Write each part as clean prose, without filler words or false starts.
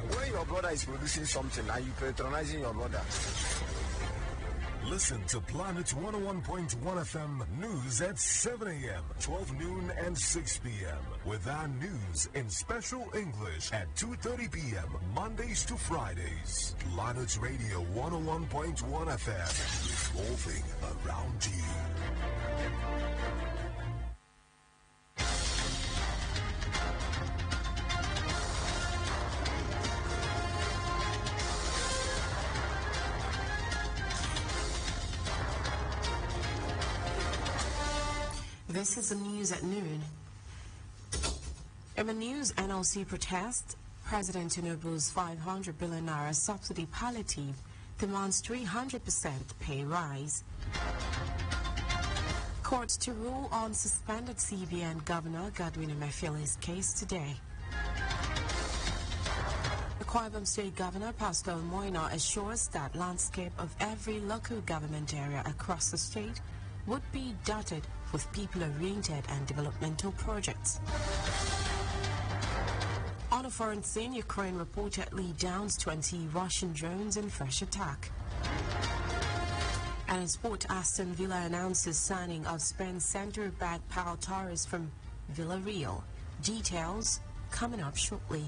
When your brother is producing something and you patronizing your brother. Listen to Planet 101.1 FM News at 7 a.m., 12 noon, and 6 p.m. with our news in special English at 2:30 p.m. Mondays to Fridays. Planet Radio 101.1 FM, evolving around you. This is the news at noon. In the news, NLC protest, President Tinubu's 500 billion naira subsidy palliative demands 300% pay rise. Court to rule on suspended CBN Governor Godwin Emefiele's case today. Akwa Ibom State Governor Umo Eno assures that landscape of every local government area across the state would be dotted with people-oriented and developmental projects. On a foreign scene, Ukraine reportedly downs 20 Russian drones in fresh attack. And in SPORTS Ø Aston Villa announces signing of Spain centre-back Pau Torres from Villarreal. Details coming up shortly.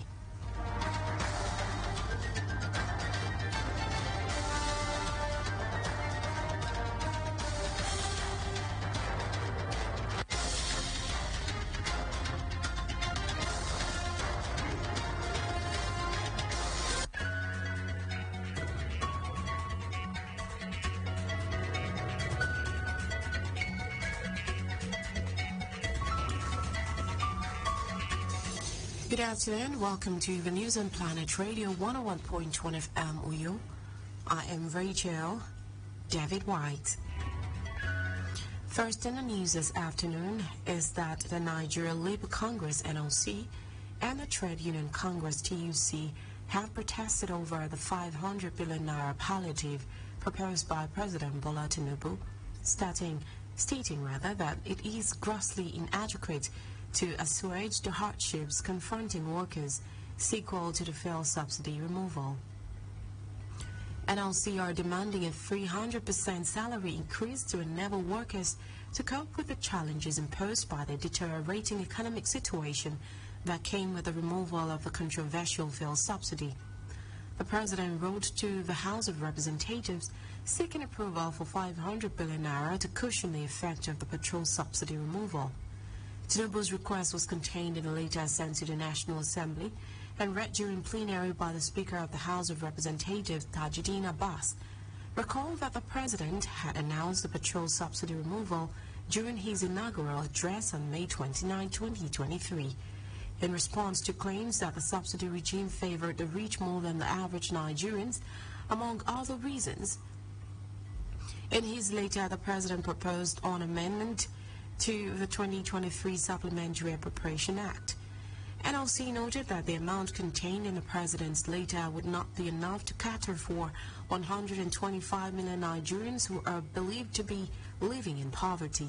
Good afternoon. Welcome to the news on Planet Radio 101.1 FM Uyo. I am Rachel David White. First in the news this afternoon is that the Nigeria Labour Congress NLC and the Trade Union Congress TUC have protested over the 500 billion naira palliative proposed by President Bola Tinubu, stating that it is grossly inadequate to assuage the hardships confronting workers sequel to the failed subsidy removal. NLC are demanding a 300% salary increase to enable workers to cope with the challenges imposed by the deteriorating economic situation that came with the removal of the controversial failed subsidy. The President wrote to the House of Representatives seeking approval for 500 billion naira to cushion the effect of the petrol subsidy removal. Tinubu's request was contained in a letter sent to the National Assembly and read during plenary by the Speaker of the House of Representatives, Tajuddin Abbas. Recall that the President had announced the petrol subsidy removal during his inaugural address on May 29, 2023. In response to claims that the subsidy regime favored the rich more than the average Nigerians, among other reasons, in his letter, the President proposed an amendment to the 2023 Supplementary Appropriation Act. NLC noted that the amount contained in the President's letter would not be enough to cater for 125 million Nigerians who are believed to be living in poverty.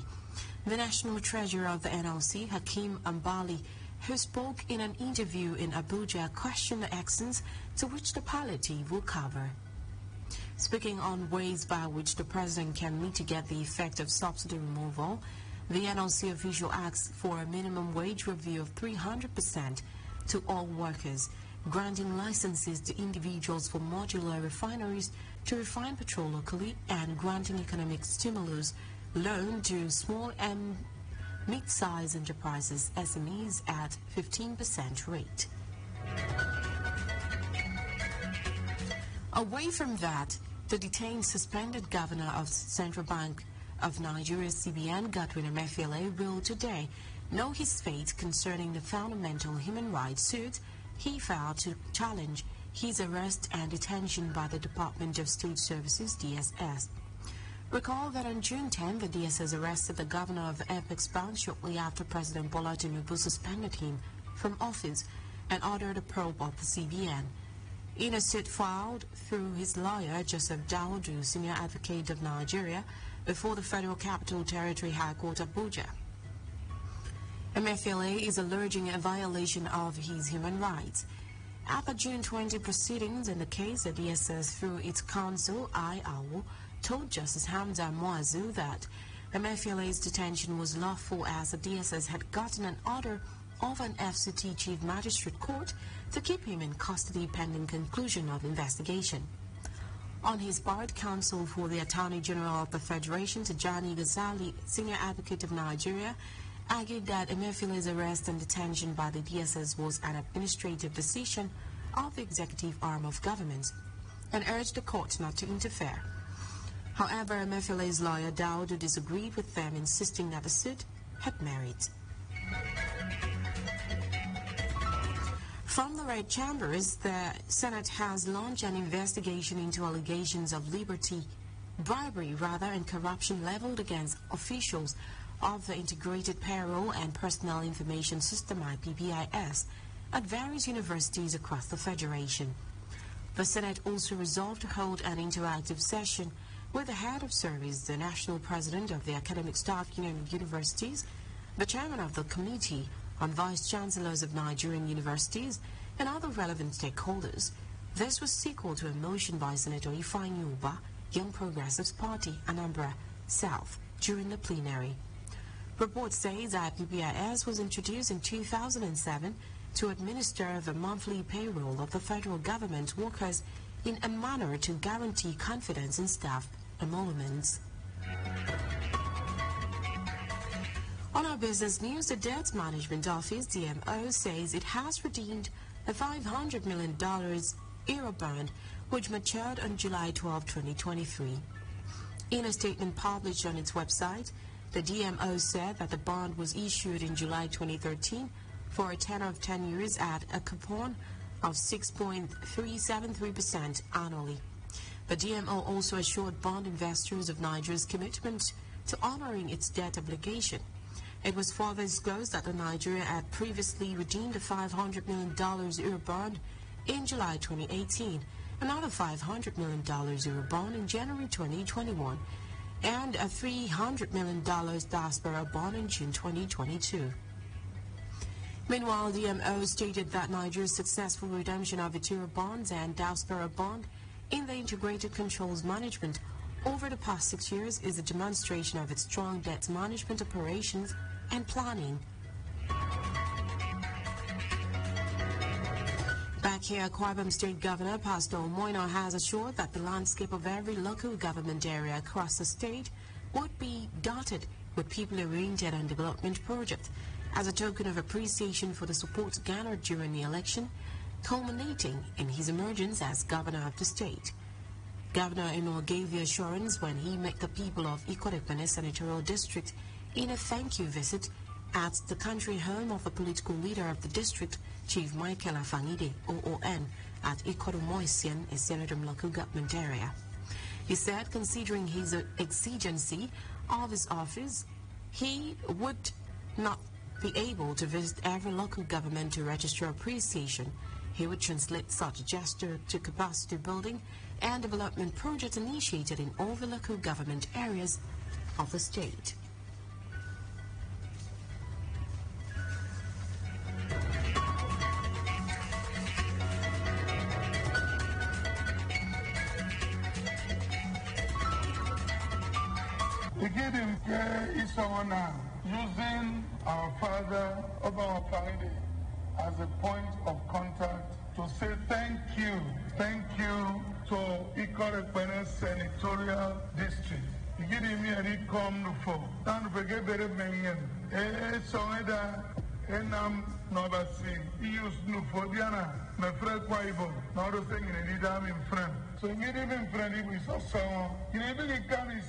The National Treasurer of the NLC, Hakeem Ambali, who spoke in an interview in Abuja, questioned the extent to which the palliative will cover. Speaking on ways by which the President can mitigate the effect of subsidy removal, the NLC official asked for a minimum wage review of 300% to all workers, granting licenses to individuals for modular refineries to refine petrol locally, and granting economic stimulus loan to small and mid-sized enterprises, SMEs, at 15% rate. Away from that, the detained suspended governor of Central Bank of Nigeria, CBN Godwin Emefiele, will today know his fate concerning the fundamental human rights suit he filed to challenge his arrest and detention by the Department of State Services, DSS. Recall that on June 10, the DSS arrested the governor of Apex Bank shortly after President Bola Tinubu suspended him from office and ordered a probe of the CBN. In a suit filed through his lawyer, Joseph Dawodu, senior advocate of Nigeria, before the Federal Capital Territory High Court, Abuja, Emefiele is alleging a violation of his human rights. At the June 20 proceedings in the case, the DSS, through its counsel, IAO, told Justice Hamza Moazu that Emefiele's detention was lawful as the DSS had gotten an order of an FCT Chief Magistrate Court to keep him in custody pending conclusion of investigation. On his part, counsel for the Attorney General of the Federation, Tijani Ghazali, Senior Advocate of Nigeria, argued that Emefiele's arrest and detention by the DSS was an administrative decision of the executive arm of government and urged the court not to interfere. However, Emefiele's lawyer Daudu disagreed with them, insisting that the suit had merit. From the Red Chambers, the Senate has launched an investigation into allegations of bribery and corruption leveled against officials of the Integrated Payroll and Personnel Information System (IPPIS) at various universities across the Federation. The Senate also resolved to hold an interactive session with the head of service, the national president of the Academic Staff Union of Universities, the chairman of the Committee on Vice Chancellors of Nigerian Universities, and other relevant stakeholders. This was sequel to a motion by Senator Ifeanyi Uba, Young Progressives Party, Anambra South, during the plenary. Report says IPPIS was introduced in 2007 to administer the monthly payroll of the federal government workers in a manner to guarantee confidence in staff emoluments. On our business news, the Debt Management Office, DMO, says it has redeemed a $500 million Eurobond, which matured on July 12, 2023. In a statement published on its website, the DMO said that the bond was issued in July 2013 for a tenor of 10 years at a coupon of 6.373% annually. The DMO also assured bond investors of Nigeria's commitment to honoring its debt obligation. It was further disclosed that Nigeria had previously redeemed a $500 million Eurobond in July 2018, another $500 million Eurobond in January 2021, and a $300 million diaspora bond in June 2022. Meanwhile, DMO stated that Nigeria's successful redemption of its Eurobonds and diaspora bond in the integrated controls management over the past 6 years is a demonstration of its strong debt management operations and planning. Back here, Akwa Ibom State Governor Pastor Umo Eno has assured that the landscape of every local government area across the state would be dotted with people-oriented and development projects as a token of appreciation for the support garnered during the election, culminating in his emergence as governor of the state. Governor Eno gave the assurance when he met the people of Akwa Ibom Senatorial District in a thank-you visit at the country home of the political leader of the district, Chief Michael Afangide, OON, at Akwa Ibom, a Senatorial local government area. He said, considering his exigency of his office, he would not be able to visit every local government to register appreciation. He would translate such a gesture to capacity building and development projects initiated in all the local government areas of the state. Using our father of our family as a point of contact to say thank you to Akwa Ibom Senatorial District. Give me a come for and forget very many. Enam Novasi, use no for Diana, my friend Akwa Ibom, now the thing in the in friend. So you even friendly with someone. You even can be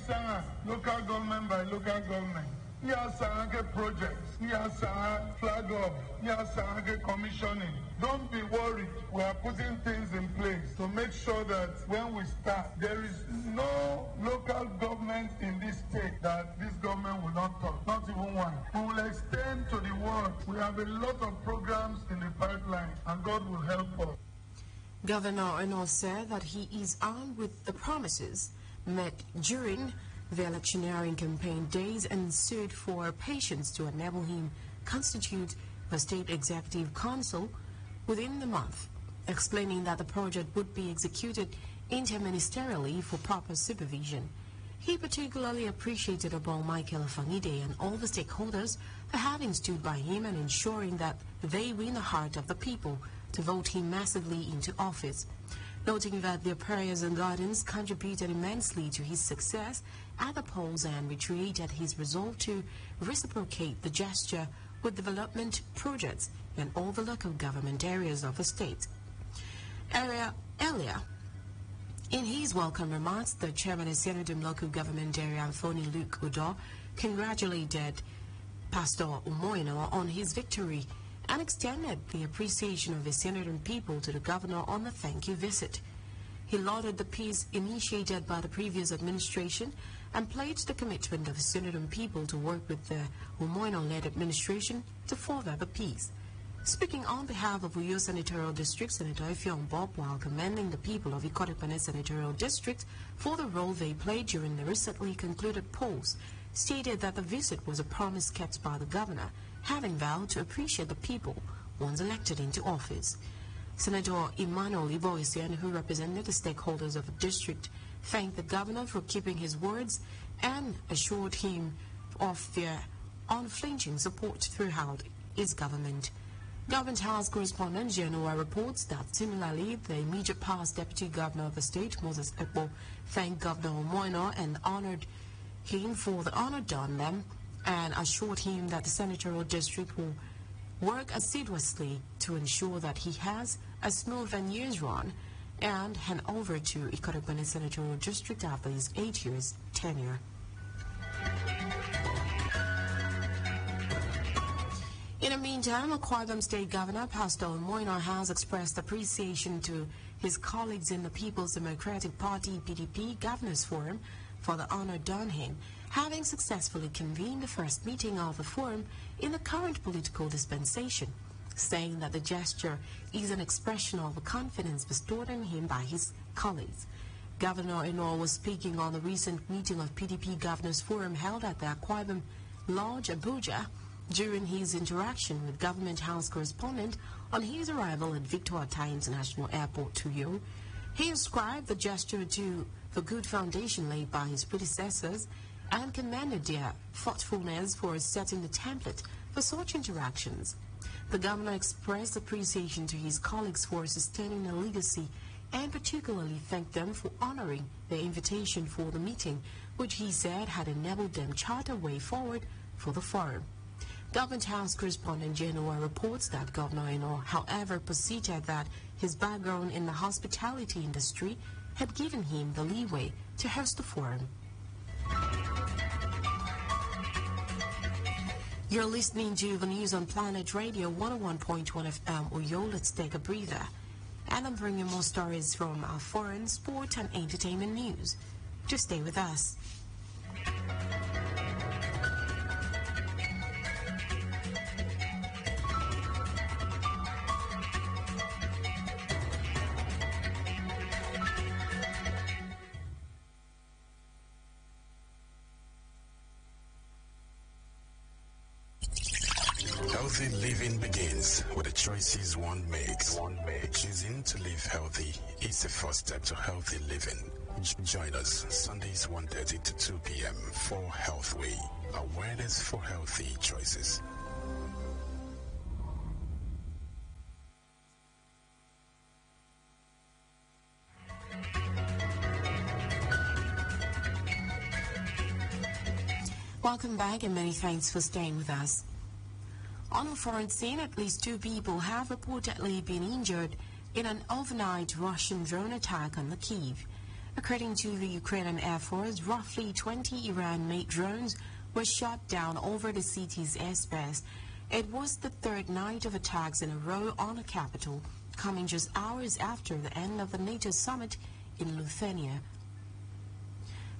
local government by local government. Yes, I get projects. Yes, I flag off. Yes, I get commissioning. Don't be worried. We are putting things in place to make sure that when we start, there is no local government in this state that this government will not touch. Not even one. We will extend to the world. We have a lot of programs in the pipeline, and God will help us. Governor Eno said that he is armed with the promises made during the electioneering campaign days and sued for patience to enable him constitute a state executive council within the month, explaining that the project would be executed interministerially for proper supervision. He particularly appreciated Obong Michael Afangide and all the stakeholders for having stood by him and ensuring that they win the heart of the people to vote him massively into office, noting that their prayers and guidance contributed immensely to his success at the polls and reiterated his resolve to reciprocate the gesture with development projects in all the local government areas of the state. Earlier, in his welcome remarks, the chairman of Senedum Local Government Area, Anthony Luke Udo, congratulated Pastor Umo Eno on his victory and extended the appreciation of the Senedum people to the governor on the thank you visit. He lauded the peace initiated by the previous administration and pledged the commitment of the Senedum people to work with the Umo Eno-led administration to further the peace. Speaking on behalf of Uyo Senatorial District, Senator Effiong Bob, while commending the people of Ikot-Ekpene Senatorial District for the role they played during the recently concluded polls, stated that the visit was a promise kept by the governor, having vowed to appreciate the people once elected into office. Senator Emmanuel Iboisian, who represented the stakeholders of the district, thanked the governor for keeping his words and assured him of their unflinching support throughout his government. Government House correspondent Genoa reports that similarly, the immediate past Deputy Governor of the state, Moses Ekpo, thanked Governor Umo Eno and honored him for the honor done them and assured him that the senatorial district will work assiduously to ensure that he has a smooth and years run and hand over to Ikot-Ekpene Senatorial District after his 8 years tenure. In the meantime, Akwa Ibom State Governor Pastor Umo Eno has expressed appreciation to his colleagues in the People's Democratic Party PDP Governors Forum for the honor done him, having successfully convened the first meeting of the forum in the current political dispensation, saying that the gesture is an expression of the confidence bestowed on him by his colleagues. Governor Eno was speaking on the recent meeting of PDP Governors Forum held at the Akwa Ibom Lodge, Abuja, during his interaction with Government House correspondent on his arrival at Victor Atai International Airport, Tuyo. He ascribed the gesture to the good foundation laid by his predecessors and commended their thoughtfulness for setting the template for such interactions. The governor expressed appreciation to his colleagues for sustaining the legacy and particularly thanked them for honoring their invitation for the meeting, which he said had enabled them chart a way forward for the forum. Government House correspondent Genoa reports that Governor Eno, however, posited that his background in the hospitality industry had given him the leeway to host the forum. You're listening to the news on Planet Radio 101.1 FM Uyo. Let's take a breather. And I'm bringing more stories from our foreign, sport and entertainment news. Just stay with us. Healthy living begins with the choices one makes. Choosing to live healthy is the first step to healthy living. Join us Sundays 1:30 to 2 p.m. for Healthway, awareness for healthy choices. Welcome back and many thanks for staying with us. On the foreign scene, at least 2 people have reportedly been injured in an overnight Russian drone attack on the Kyiv. According to the Ukrainian Air Force, roughly 20 Iran-made drones were shot down over the city's airspace. It was the third night of attacks in a row on the capital, coming just hours after the end of the NATO summit in Lithuania.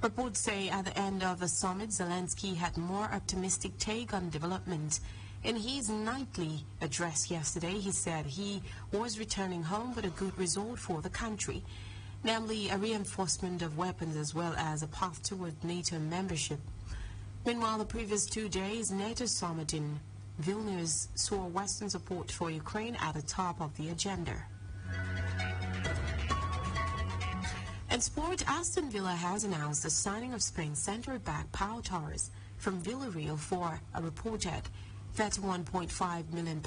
Reports say at the end of the summit, Zelensky had a more optimistic take on development. In his nightly address yesterday, he said he was returning home with a good result for the country, namely a reinforcement of weapons as well as a path toward NATO membership. Meanwhile, the previous 2 days NATO summit in Vilnius saw Western support for Ukraine at the top of the agenda. In sport, Aston Villa has announced the signing of Spain centre-back Pau Torres from Villarreal for a reported £31.5 million.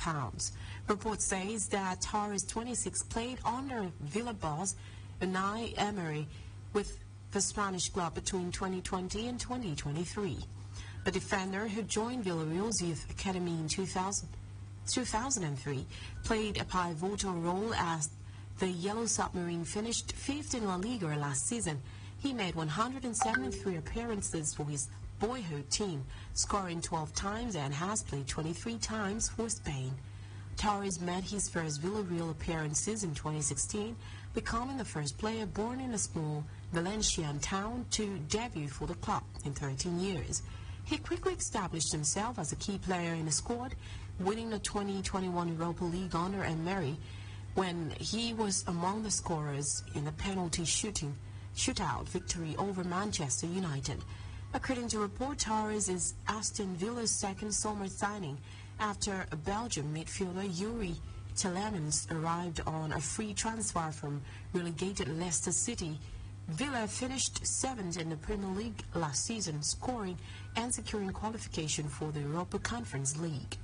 Report says that Torres, 26, played under Villa boss Unai Emery with the Spanish club between 2020 and 2023. The defender, who joined Villarreal's youth academy in 2003, played a pivotal role as the Yellow Submarine finished 5th in La Liga last season. He made 173 appearances for his boyhood team, scoring 12 times, and has played 23 times for Spain. Torres made his first Villarreal appearances in 2016, becoming the first player born in a small Valencian town to debut for the club in 13 years. He quickly established himself as a key player in the squad, winning the 2021 Europa League under Emery when he was among the scorers in the penalty shootout victory over Manchester United. According to report, Torres is Aston Villa's second summer signing after a Belgian midfielder Yuri Telemans arrived on a free transfer from relegated Leicester City. Villa finished 7th in the Premier League last season, scoring and securing qualification for the Europa Conference League.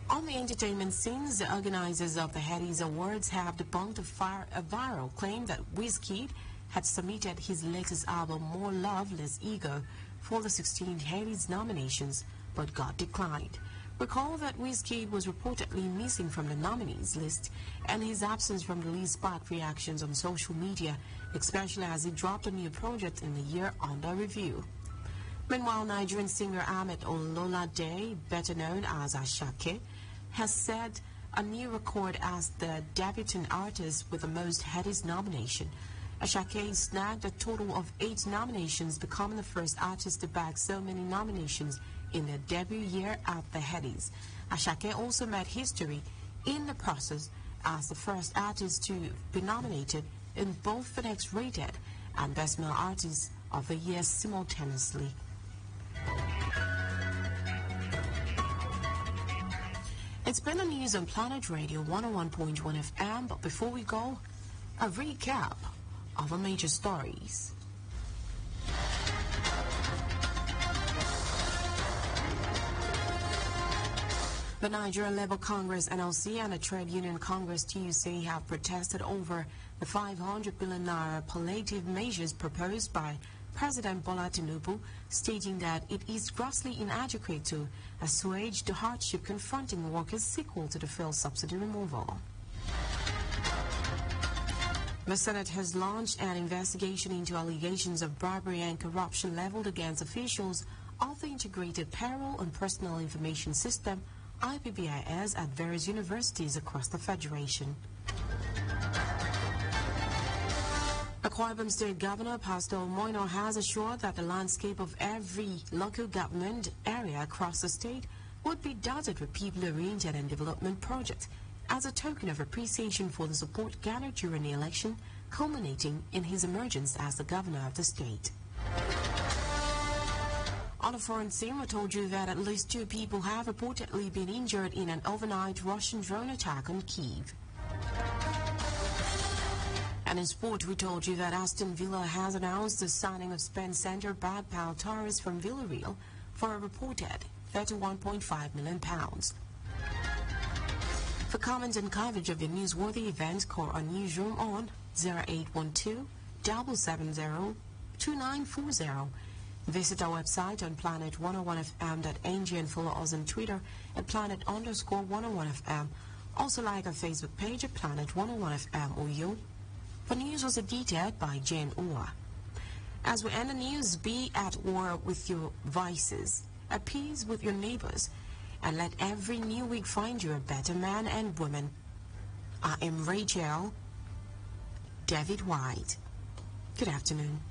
On the entertainment scenes, the organizers of the Headies Awards have debunked a viral claim that Wizkid had submitted his latest album, More Love, Less Ego, for the 16 Headies nominations, but got declined. Recall that Wizkid was reportedly missing from the nominees list, and his absence from the list sparked reactions on social media, especially as he dropped a new project in the year under review. Meanwhile, Nigerian singer Ahmed Ololade, better known as Asake, has set a new record as the debutant artist with the most Headies nomination. Asake snagged a total of 8 nominations, becoming the first artist to bag so many nominations in their debut year at the Headies. Asake also made history in the process as the first artist to be nominated in both the Next Rated and Best Male Artist of the Year simultaneously. It's been the news on Planet Radio 101.1 FM, but before we go, a recap of the major stories. The Nigeria Labour Congress NLC and the Trade Union Congress TUC have protested over the 500 billion naira palliative measures proposed by President Bola Tinubu, stating that it is grossly inadequate to assuage the hardship confronting workers sequel to the fuel subsidy removal. The Senate has launched an investigation into allegations of bribery and corruption leveled against officials of the Integrated Payroll and Personal Information System, IPPIS, at various universities across the Federation. Akwa Ibom State Governor Umo Eno has assured that the landscape of every local government area across the state would be dotted with people-oriented and development projects as a token of appreciation for the support gathered during the election, culminating in his emergence as the governor of the state. On the foreign scene, we told you that at least 2 people have reportedly been injured in an overnight Russian drone attack on Kyiv. And in sport, we told you that Aston Villa has announced the signing of Spain centre-back Pau Torres from Villarreal for a reported £31.5 million. For comments and coverage of your newsworthy events, call our newsroom on 0812-770-2940. Visit our website on planet101fm.ng and follow us on Twitter at planet_101fm. Also like our Facebook page at planet101fm Uyo. The news was edited by Jane Ua. As we end the news, be at war with your vices, at peace with your neighbors, and let every new week find you a better man and woman. I am Rachel David White. Good afternoon.